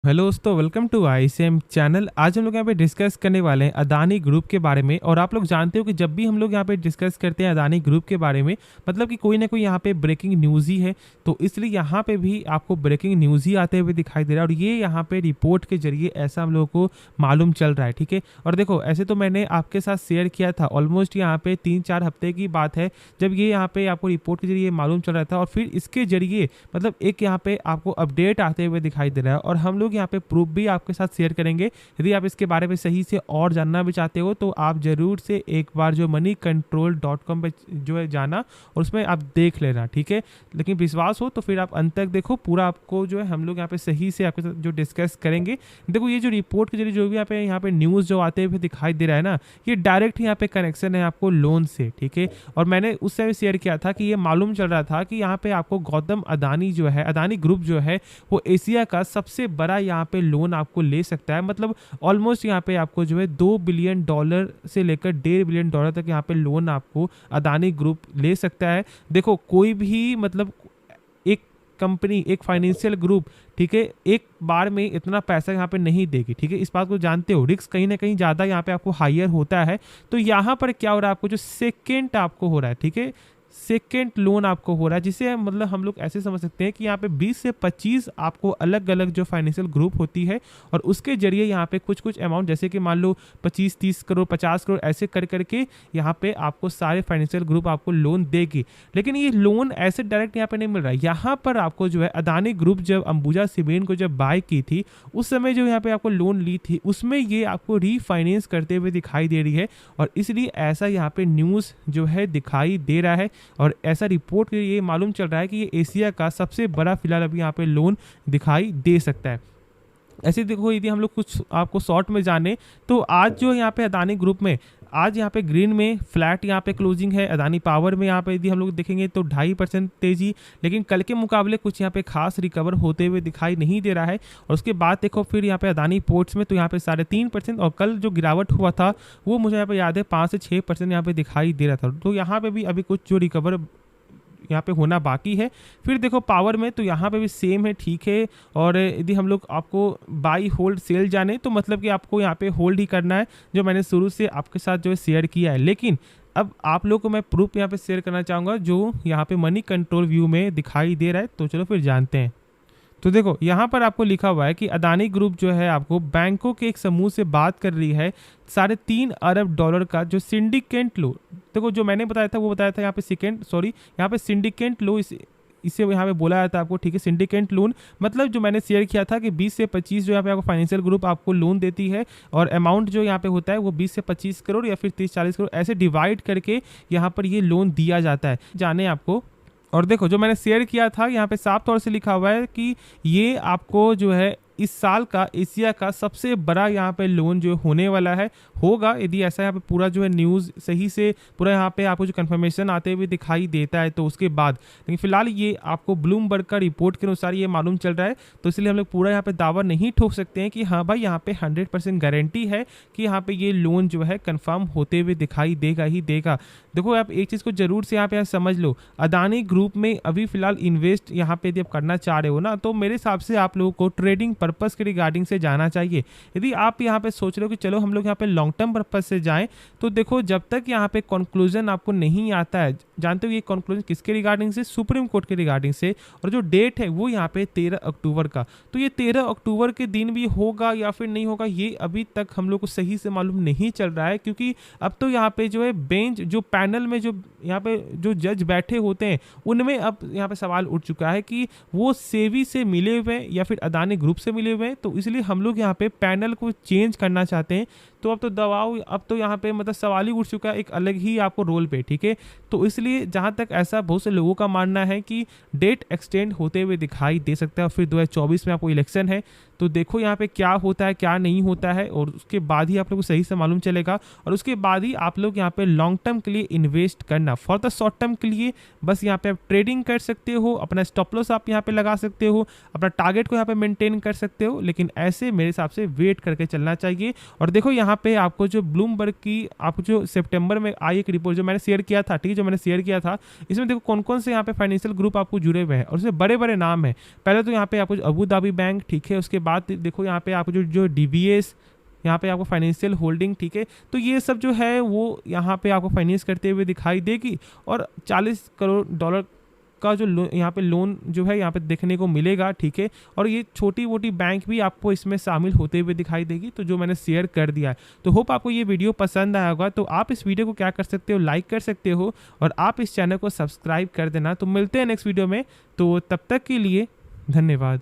Hello दोस्तों, welcome to ICM channel. आज हम लोग यहाँ पे डिस्कस करने वाले हैं अदानी ग्रुप के बारे में। और आप लोग जानते हो कि जब भी हम लोग यहाँ पे डिस्कस करते हैं अदानी ग्रुप के बारे में, मतलब कि कोई ना कोई यहाँ पे ब्रेकिंग न्यूज़ ही है। तो इसलिए यहाँ पे भी आपको ब्रेकिंग न्यूज़ ही आते हुए दिखाई दे रहा है, और ये यहाँ पे रिपोर्ट के जरिए ऐसा हम लोगों को मालूम चल रहा है। ठीक है, और देखो ऐसे तो मैंने आपके साथ शेयर किया था, ऑलमोस्ट यहाँ पे 3-4 हफ्ते की बात है जब ये यहाँ पे आपको रिपोर्ट के जरिए मालूम चल रहा था, और फिर इसके जरिए मतलब एक यहाँ पे आपको अपडेट आते हुए दिखाई दे रहा है। और हम लोग यहाँ पे प्रूफ भी आपके साथ शेयर करेंगे। यदि आप इसके बारे में सही से और जानना भी चाहते हो तो आप जरूर से एक बार जो moneycontrol.com पे जो है जाना और उसमें आप देख लेना। ठीक है, लेकिन विश्वास हो तो फिर आप अंत तक देखो, पूरा आपको जो है हम लोग यहाँ पे सही से आपके साथ जो डिस्कस करेंगे। देखो ये जो रिपोर्ट के जरिए जो भी यहाँ पे न्यूज़ जो आते हुए दिखाई दे रहा है ना, ये डायरेक्ट यहाँ पे कनेक्शन है आपको लोन से। ठीक है, और मैंने उस समय शेयर किया था कि ये मालूम चल रहा था कि यहाँ पे आपको गौतम अदानी जो है, अदानी ग्रुप जो है वो एशिया का सबसे बड़ा यहाँ पे लोन आपको ले सकता है। मतलब ऑलमोस्ट यहाँ पे आपको जो है $2 बिलियन से लेकर $1.5 बिलियन तक यहाँ पे लोन आपको अदानी ग्रुप ले सकता है। देखो कोई भी मतलब एक कंपनी, एक फाइनेंशियल ग्रुप, ठीक है, एक बार में इतना पैसा यहाँ पे नहीं देगी। ठीक है, इस बात को जानते हो, रिस्क कहीं ना कहीं ज़्यादा यहाँ पे आपको हायर होता है। तो यहाँ पर क्या हो रहा है, आपको जो सेकेंड आपको हो रहा है, ठीक है, सेकेंड लोन आपको हो रहा है, जिसे मतलब हम लोग ऐसे समझ सकते हैं कि यहाँ पे 20 से 25 आपको अलग अलग जो फाइनेंशियल ग्रुप होती है, और उसके जरिए यहाँ पे कुछ कुछ अमाउंट, जैसे कि मान लो 25-30 करोड़ 50 करोड़ ऐसे कर करके यहाँ पे आपको सारे फाइनेंशियल ग्रुप आपको लोन देगी। लेकिन ये लोन ऐसे डायरेक्ट यहाँ पे नहीं मिल रहा है। यहाँ पर आपको जो है अदानी ग्रुप जब अंबुजा सीमेंट को जब बाय की थी, उस समय जो यहाँ पे आपको लोन ली थी, उसमें ये आपको रीफाइनेंस करते हुए दिखाई दे रही है, और इसलिए ऐसा यहाँ पे न्यूज़ जो है दिखाई दे रहा है। और ऐसा रिपोर्ट के ये मालूम चल रहा है कि ये एशिया का सबसे बड़ा फिलहाल अभी यहाँ पे लोन दिखाई दे सकता है। ऐसे देखो, यदि हम लोग कुछ आपको शॉर्ट में जाने तो आज जो यहाँ पे अदानी ग्रुप में आज यहाँ पे ग्रीन में फ्लैट यहाँ पे क्लोजिंग है। अदानी पावर में यहाँ पे यदि हम लोग देखेंगे तो 2.5% तेजी, लेकिन कल के मुकाबले कुछ यहाँ पे खास रिकवर होते हुए दिखाई नहीं दे रहा है। और उसके बाद देखो फिर यहाँ पे अदानी पोर्ट्स में तो यहाँ पे 3.5%, और कल जो गिरावट हुआ था वो मुझे यहाँ पे याद है 5 से 6% यहाँ पे दिखाई दे रहा था। तो यहाँ पे भी अभी कुछ जो रिकवर यहाँ पे होना बाकी है। फिर देखो पावर में तो यहाँ पे भी सेम है, ठीक है। और यदि हम लोग आपको बाई होल्ड सेल जाने तो मतलब कि आपको यहाँ पे होल्ड ही करना है, जो मैंने शुरू से आपके साथ जो है शेयर किया है। लेकिन अब आप लोग को मैं प्रूफ यहाँ पे शेयर करना चाहूँगा जो यहाँ पे मनी कंट्रोल व्यू में दिखाई दे रहा है। तो चलो फिर जानते हैं। तो देखो यहाँ पर आपको लिखा हुआ है कि अदानी ग्रुप जो है आपको बैंकों के एक समूह से बात कर रही है $3.5 अरब का जो सिंडिकेट लो। देखो जो मैंने बताया था वो बताया था यहाँ पे यहाँ पे सिंडिकेट लो इसे यहाँ पे बोला जाता है आपको। ठीक है, सिंडिकेट लोन मतलब जो मैंने शेयर किया था कि 20 से 25 जो यहाँ पे आपको फाइनेंशियल ग्रुप आपको लोन देती है, और अमाउंट जो यहाँ पे होता है वो 20 से 25 करोड़ या फिर 30-40 करोड़ ऐसे डिवाइड करके यहाँ पर ये लोन दिया जाता है, जाने आपको। और देखो जो मैंने शेयर किया था यहाँ पे साफ तौर से लिखा हुआ है कि ये आपको जो है इस साल का एशिया का सबसे बड़ा यहाँ पे लोन जो होने वाला है, होगा यदि ऐसा यहाँ पे पूरा जो है न्यूज़ सही से पूरा यहाँ पे आपको जो कंफर्मेशन आते हुए दिखाई देता है तो उसके बाद। लेकिन फिलहाल ये आपको ब्लूमबर्ग का रिपोर्ट के अनुसार ये मालूम चल रहा है, तो इसलिए हम लोग पूरा यहाँ पे दावा नहीं ठोक सकते हैं कि हाँ भाई यहाँ पे 100% गारंटी है कि यहाँ पे ये लोन जो है कन्फर्म होते हुए दिखाई देगा ही देगा। देखो आप एक चीज़ को जरूर से यहाँ पे समझ लो, अदानी ग्रुप में अभी फिलहाल इन्वेस्ट यहाँ पे यदि आप करना चाह रहे हो ना, तो मेरे हिसाब से आप लोगों को ट्रेडिंग पर्पस के रिगार्डिंग से जाना चाहिए। यदि आप यहाँ पे सोच रहे हो कि चलो हम लोग यहाँ पे लॉन्ग टर्म पर्पस से जाएं, तो देखो जब तक यहाँ पे कंक्लूजन आपको नहीं आता है, जानते हो ये कंक्लूजन किसके रिगार्डिंग से, सुप्रीम कोर्ट के रिगार्डिंग से, और जो डेट है वो यहाँ पे 13 अक्टूबर का। तो ये 13 अक्टूबर के दिन भी होगा या फिर नहीं होगा ये अभी तक हम लोग को सही से मालूम नहीं चल रहा है, क्योंकि अब तो यहाँ पे जो है बेंच जो पैनल में जो यहाँ पे जो जज बैठे होते हैं उनमें अब यहाँ पे सवाल उठ चुका है कि वो सेबी से मिले हुए या फिर अदानी ग्रुप से मिले हुए हैं, तो इसलिए हम लोग यहाँ पे पैनल को चेंज करना चाहते हैं। तो अब तो दबाव, अब तो यहाँ पे मतलब सवाल ही उठ चुका है एक अलग ही आपको रोल पे। ठीक है, तो इसलिए जहाँ तक ऐसा बहुत से लोगों का मानना है कि डेट एक्सटेंड होते हुए दिखाई दे सकता है, और फिर 2024 में आपको इलेक्शन है। तो देखो यहाँ पे क्या होता है क्या नहीं होता है, और उसके बाद ही आप लोग को सही से मालूम चलेगा। और उसके बाद ही आप लोग यहाँ पे लॉन्ग टर्म के लिए इन्वेस्ट करना, फॉर द शॉर्ट टर्म के लिए बस यहाँ पे आप ट्रेडिंग कर सकते हो, अपना स्टॉप लॉस आप यहाँ पे लगा सकते हो, अपना टारगेट को यहाँ पे मेंटेन कर सकते हो, लेकिन ऐसे मेरे हिसाब से वेट करके चलना चाहिए। और देखो यहाँ यहाँ पे आपको जो ब्लूमबर्ग की आपको जो सितंबर में आई एक रिपोर्ट जो मैंने शेयर किया था, ठीक है, जो मैंने शेयर किया था, इसमें देखो कौन कौन से यहाँ पे फाइनेंशियल ग्रुप आपको जुड़े हुए हैं और उसमें बड़े बड़े नाम है। पहले तो यहाँ पे आपको अबू धाबी बैंक, ठीक है, उसके बाद देखो यहाँ पे आपको जो डीबीएस, यहाँ पे आपको फाइनेंशियल होल्डिंग, ठीक है, तो ये सब जो है वो यहाँ पे आपको फाइनेंस करते हुए दिखाई देगी और 40 करोड़ डॉलर का जो यहाँ पे लोन जो है यहाँ पे देखने को मिलेगा, ठीक है, और ये छोटी मोटी बैंक भी आपको इसमें शामिल होते हुए दिखाई देगी, तो जो मैंने शेयर कर दिया है। तो होप आपको ये वीडियो पसंद आया होगा। तो आप इस वीडियो को क्या कर सकते हो, लाइक कर सकते हो और आप इस चैनल को सब्सक्राइब कर देना। तो मिलते हैं नेक्स्ट वीडियो में, तो तब तक के लिए धन्यवाद।